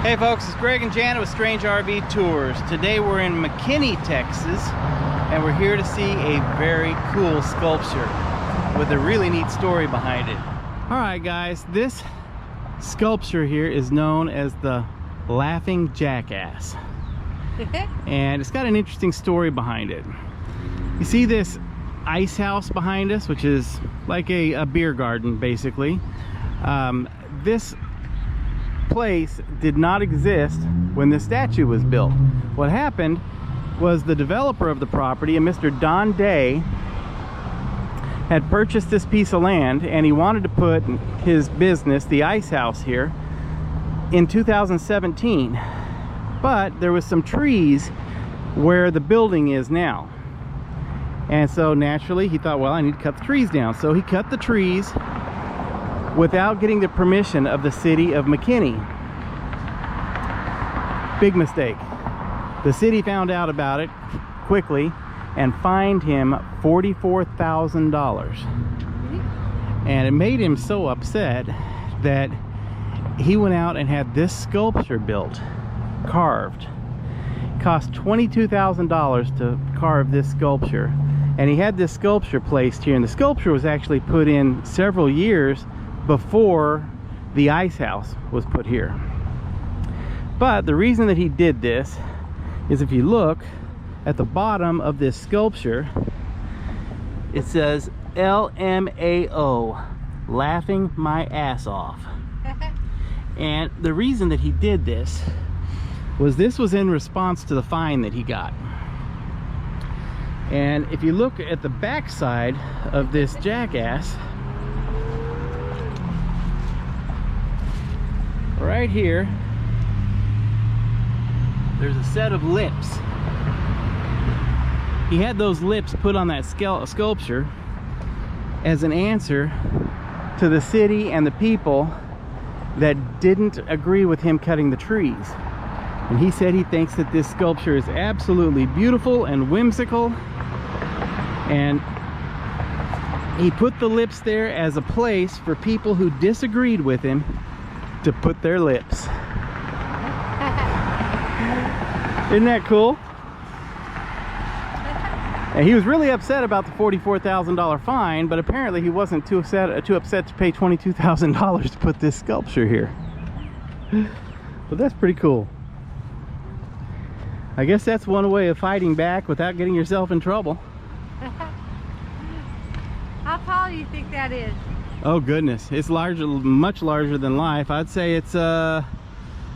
Hey folks, it's Greg and Janet with Strange RV Tours. Today we're in McKinney, Texas, and we're here to see a very cool sculpture with a really neat story behind it. Alright guys, this sculpture here is known as the Laughing Jackass. And it's got an interesting story behind it. You see this ice house behind us, which is like a beer garden basically. This place did not exist when this statue was built. What happened was the developer of the property, a Mr. Don Day, had purchased this piece of land and he wanted to put his business, the ice house, here in 2017. But there was some trees where the building is now. And so naturally he thought, well, I need to cut the trees down. So he cut the trees without getting the permission of the city of McKinney. Big mistake. The city found out about it quickly and fined him $44,000. And it made him so upset that he went out and had this sculpture built, carved. It cost $22,000 to carve this sculpture. And he had this sculpture placed here, and the sculpture was actually put in several years before the ice house was put here. But the reason that he did this is, if you look at the bottom of this sculpture, it says LMAO, laughing my ass off. And the reason that he did this was in response to the fine that he got. And if you look at the back side of this jackass, right here, there's a set of lips. He had those lips put on that sculpture as an answer to the city and the people that didn't agree with him cutting the trees. And he said he thinks that this sculpture is absolutely beautiful and whimsical, and he put the lips there as a place for people who disagreed with him to put their lips. Isn't that cool? And he was really upset about the $44,000 fine, but apparently he wasn't too upset to pay $22,000 to put this sculpture here. But that's pretty cool. I guess that's one way of fighting back without getting yourself in trouble. How tall do you think that is? Oh goodness, it's larger, much larger than life. I'd say it's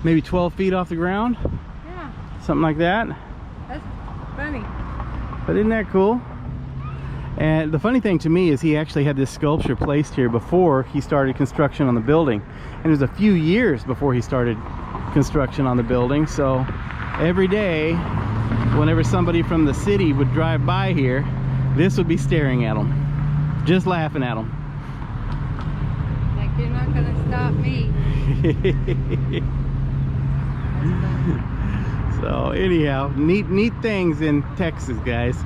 maybe 12 feet off the ground. Yeah. Something like that. That's funny. But isn't that cool? And the funny thing to me is he actually had this sculpture placed here before he started construction on the building. And it was a few years before he started construction on the building. So every day, whenever somebody from the city would drive by here, this would be staring at them, just laughing at them. Like, you're not gonna stop me. So anyhow, neat things in Texas, guys.